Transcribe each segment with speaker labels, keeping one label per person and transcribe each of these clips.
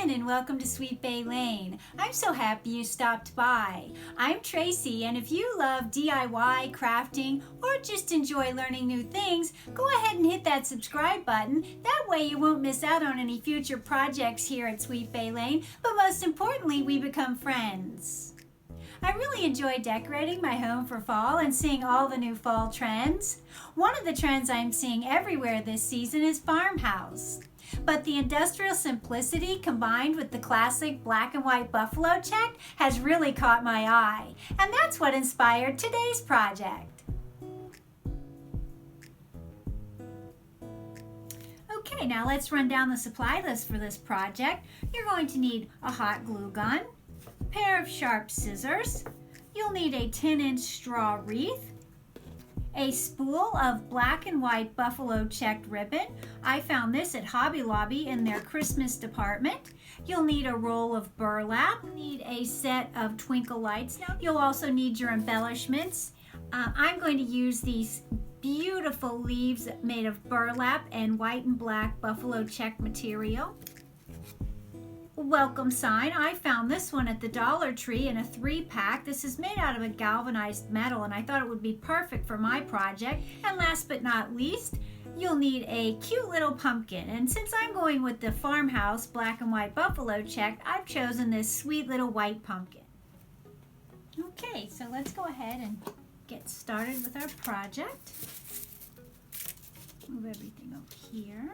Speaker 1: in and welcome to Sweet Bay Lane. I'm so happy you stopped by. I'm Tracy, and if you love DIY, crafting, or just enjoy learning new things, go ahead and hit that subscribe button. That way you won't miss out on any future projects here at Sweet Bay Lane, but most importantly, we become friends. I really enjoy decorating my home for fall and seeing all the new fall trends. One of the trends I'm seeing everywhere this season is farmhouse. But the industrial simplicity combined with the classic black and white buffalo check has really caught my eye. And that's what inspired today's project. Okay, now let's run down the supply list for this project. You're going to need a hot glue gun, a pair of sharp scissors. You'll need a 10-inch straw wreath, a spool of black and white buffalo checked ribbon. I found this at Hobby Lobby in their Christmas department. You'll need a roll of burlap. You'll need a set of twinkle lights. You'll also need your embellishments. I'm going to use these beautiful leaves made of burlap and white and black buffalo check material. Welcome sign. I found this one at the Dollar Tree in a 3-pack. This is made out of a galvanized metal and I thought it would be perfect for my project. And last but not least, you'll need a cute little pumpkin. And since I'm going with the farmhouse black and white buffalo check, I've chosen this sweet little white pumpkin. Okay, so let's go ahead and get started with our project. Move everything over here.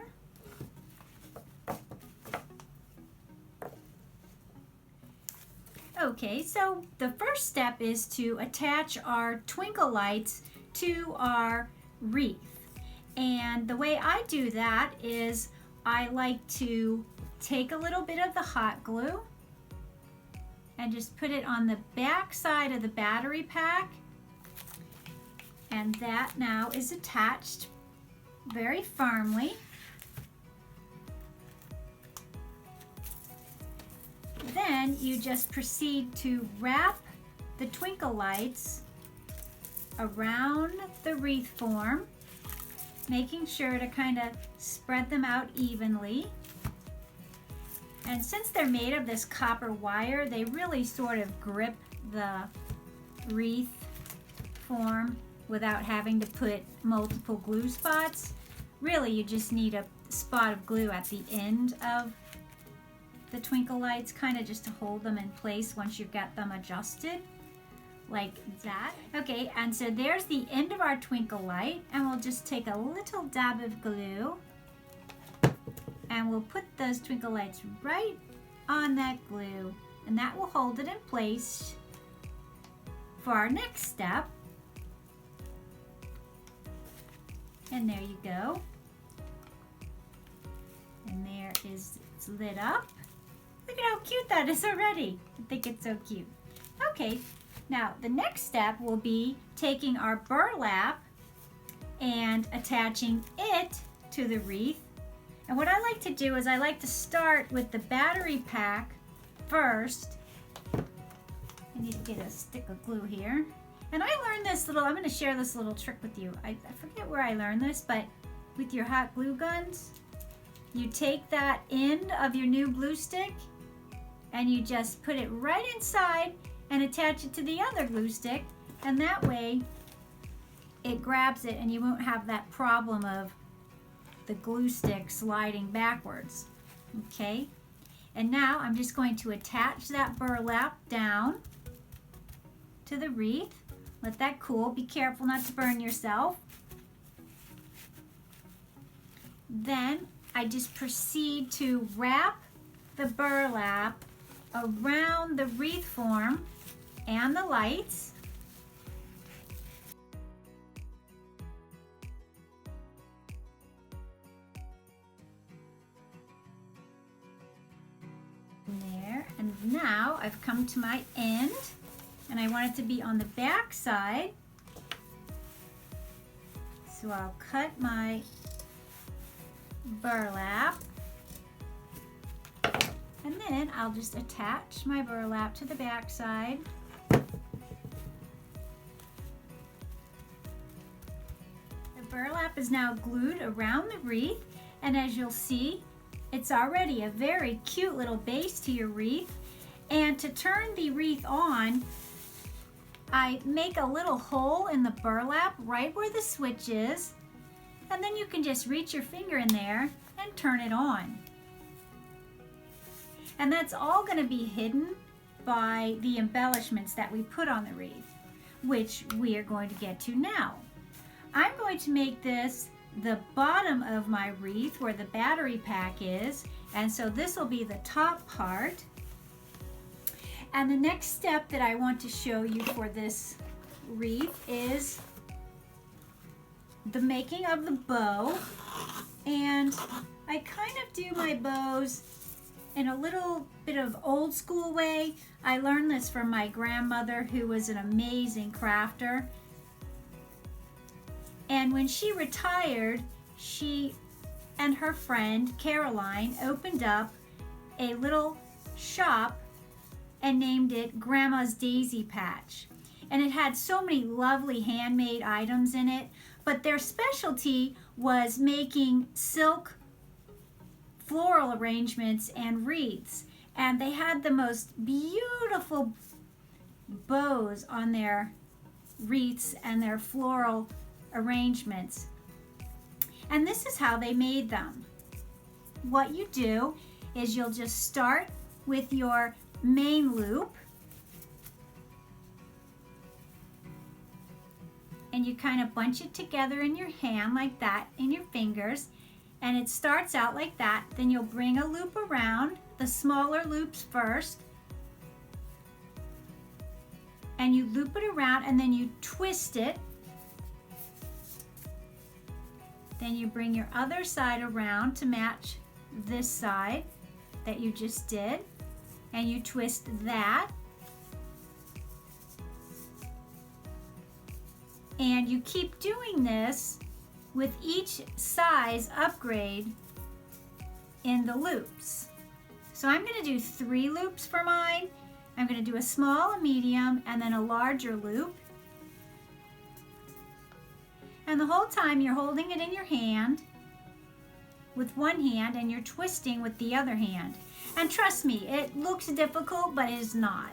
Speaker 1: Okay, so the first step is to attach our twinkle lights to our wreath. And the way I do that is I like to take a little bit of the hot glue and just put it on the back side of the battery pack. And that now is attached very firmly. Then you just proceed to wrap the twinkle lights around the wreath form, making sure to kind of spread them out evenly. And since they're made of this copper wire, they really sort of grip the wreath form without having to put multiple glue spots. Really, you just need a spot of glue at the end of the twinkle lights, kind of just to hold them in place once you've got them adjusted, like that. Okay, and so there's the end of our twinkle light, and we'll just take a little dab of glue, and we'll put those twinkle lights right on that glue, and that will hold it in place for our next step. And there you go. And there is, it's lit up. Look at how cute that is already. I think it's so cute. Okay, now the next step will be taking our burlap and attaching it to the wreath. And what I like to do is I like to start with the battery pack first. I need to get a stick of glue here. And I learned this little, I'm going to share this little trick with you. I forget where I learned this, but with your hot glue guns, you take that end of your new glue stick and you just put it right inside and attach it to the other glue stick, and that way it grabs it and you won't have that problem of the glue stick sliding backwards. Okay, and now I'm just going to attach that burlap down to the wreath. Let that cool. Be careful not to burn yourself. Then I just proceed to wrap the burlap around the wreath form and the lights. There, and now I've come to my end, and I want it to be on the back side. So I'll cut my burlap, and then I'll just attach my burlap to the back side. The burlap is now glued around the wreath, and as you'll see, it's already a very cute little base to your wreath. And to turn the wreath on, I make a little hole in the burlap right where the switch is, and then you can just reach your finger in there and turn it on. And that's all going to be hidden by the embellishments that we put on the wreath, which we are going to get to now. I'm going to make this the bottom of my wreath where the battery pack is, and so this will be the top part. And the next step that I want to show you for this wreath is the making of the bow. And I kind of do my bows in a little bit of old school way. I learned this from my grandmother, who was an amazing crafter. And when she retired, she and her friend Caroline opened up a little shop and named it Grandma's Daisy Patch. And it had so many lovely handmade items in it, but their specialty was making silk floral arrangements and wreaths. And they had the most beautiful bows on their wreaths and their floral arrangements. And this is how they made them. What you do is you'll just start with your main loop, and you kind of bunch it together in your hand like that, in your fingers, and it starts out like that. Then you'll bring a loop around, the smaller loops first, and you loop it around, and then you twist it. Then you bring your other side around to match this side that you just did, and you twist that, and you keep doing this with each size upgrade in the loops. So I'm going to do 3 loops for mine. I'm going to do a small, a medium, and then a larger loop. And the whole time you're holding it in your hand with one hand, and you're twisting with the other hand. And trust me, it looks difficult, but it is not.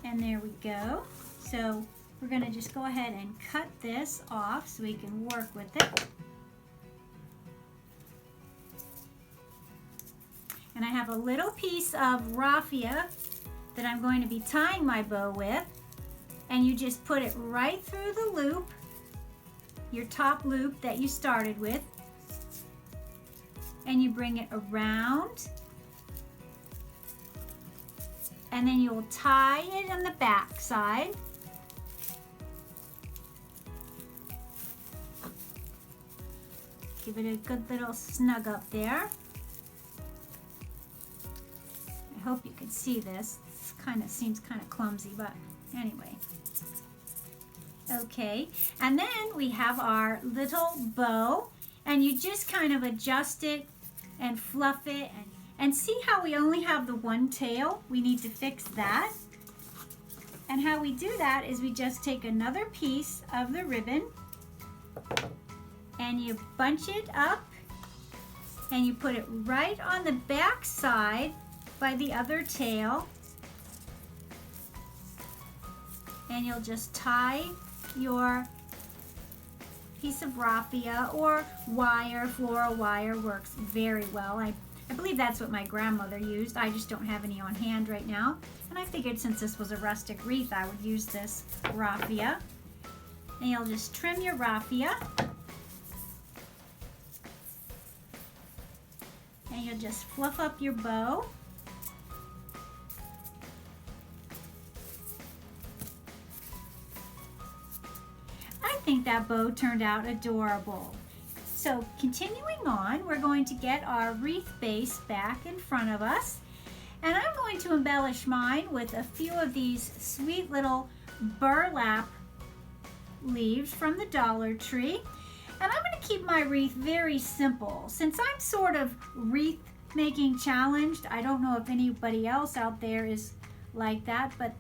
Speaker 1: And there we go. So we're going to just go ahead and cut this off so we can work with it. And I have a little piece of raffia that I'm going to be tying my bow with. And you just put it right through the loop, your top loop that you started with, and you bring it around, and then you'll tie it on the back side. Give it a good little snug up there. I hope you can see this. This kind of seems kind of clumsy, but anyway. Okay, and then we have our little bow, and you just kind of adjust it and fluff it, and see how we only have the one tail? We need to fix that. And how we do that is we just take another piece of the ribbon and you bunch it up and you put it right on the back side by the other tail, and you'll just tie your piece of raffia or wire. Floral wire works very well. I believe that's what my grandmother used. I just don't have any on hand right now. And I figured since this was a rustic wreath, I would use this raffia. And you'll just trim your raffia. And you'll just fluff up your bow. I think that bow turned out adorable. So continuing on, we're going to get our wreath base back in front of us. And I'm going to embellish mine with a few of these sweet little burlap leaves from the Dollar Tree. And I'm going to keep my wreath very simple. Since I'm sort of wreath making challenged, I don't know if anybody else out there is like that, but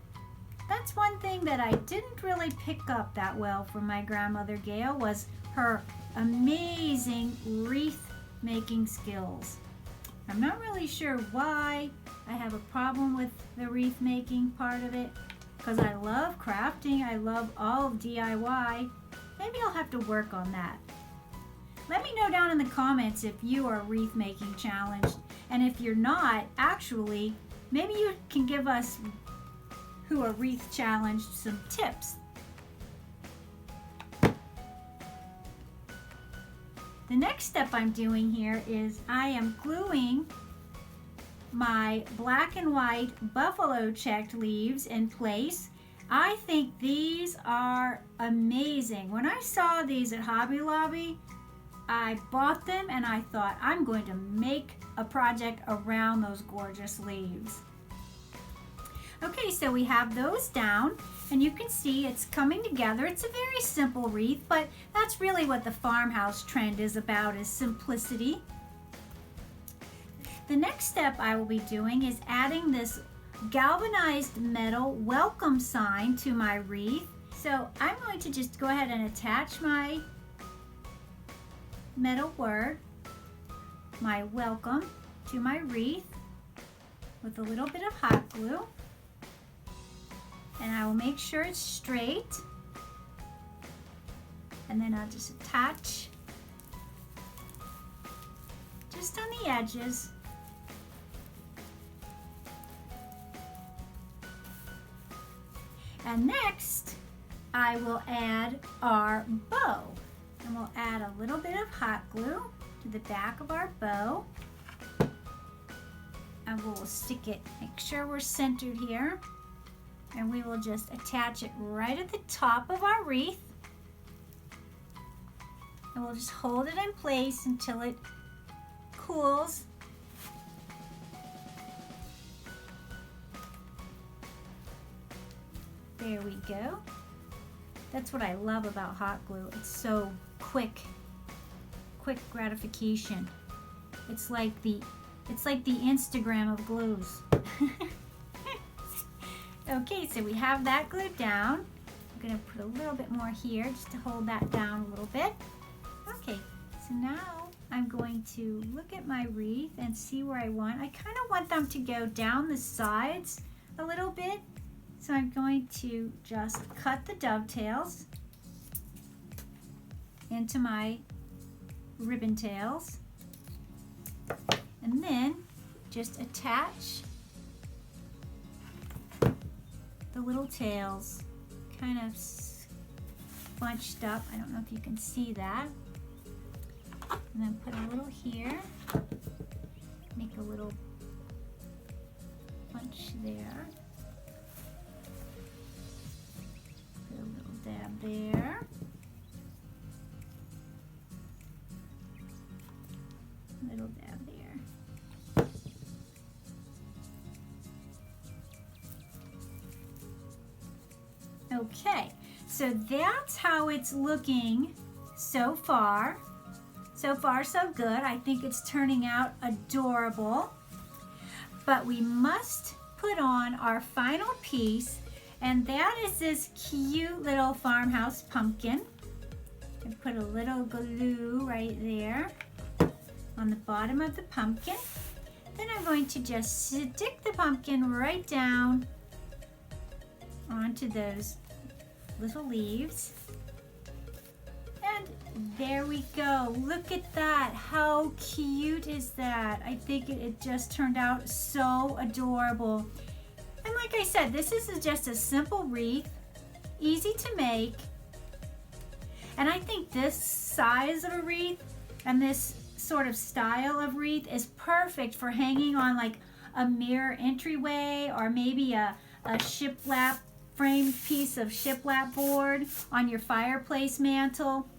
Speaker 1: that's one thing that I didn't really pick up that well from my grandmother Gail, was her amazing wreath making skills. I'm not really sure why I have a problem with the wreath making part of it, because I love crafting, I love all of DIY. Maybe I'll have to work on that. Let me know down in the comments if you are wreath making challenged, and if you're not, actually, maybe you can give us who are wreath challenged some tips. The next step I'm doing here is I am gluing my black and white buffalo checked leaves in place. I think these are amazing. When I saw these at Hobby Lobby, I bought them and I thought, I'm going to make a project around those gorgeous leaves. Okay, so we have those down, and you can see it's coming together. It's a very simple wreath, but that's really what the farmhouse trend is about, is simplicity. The next step I will be doing is adding this galvanized metal welcome sign to my wreath. So I'm going to just go ahead and attach my metal word, my welcome, to my wreath with a little bit of hot glue. And I will make sure it's straight. And then I'll just attach just on the edges. And next, I will add our bow. And we'll add a little bit of hot glue to the back of our bow. And we'll stick it, make sure we're centered here. And we will just attach it right at the top of our wreath. And we'll just hold it in place until it cools. There we go. That's what I love about hot glue. It's so quick gratification. It's like the Instagram of glues. Okay, so we have that glued down. I'm gonna put a little bit more here just to hold that down a little bit. Okay, so now I'm going to look at my wreath and see where I want. I kind of want them to go down the sides a little bit. So I'm going to just cut the dovetails into my ribbon tails, and then just attach the little tails kind of bunched up. I don't know if you can see that. And then put a little here, make a little bunch there. Put a little dab there. Little dab there. Okay, so that's how it's looking so far. So far, so good. I think it's turning out adorable. But we must put on our final piece, and that is this cute little farmhouse pumpkin. And put a little glue right there on the bottom of the pumpkin. Then I'm going to just stick the pumpkin right down onto those little leaves. And there we go. Look at that. How cute is that? I think it just turned out so adorable. And like I said, this is just a simple wreath, easy to make. And I think this size of a wreath and this sort of style of wreath is perfect for hanging on like a mirror entryway, or maybe a shiplap, framed piece of shiplap board on your fireplace mantle.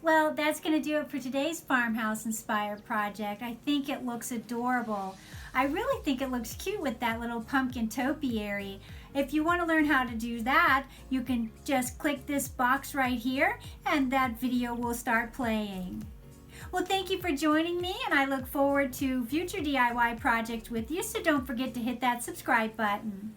Speaker 1: Well, that's going to do it for today's farmhouse inspired project. I think it looks adorable. I really think it looks cute with that little pumpkin topiary. If you want to learn how to do that, you can just click this box right here and that video will start playing. Well, thank you for joining me, and I look forward to future DIY projects with you, so don't forget to hit that subscribe button.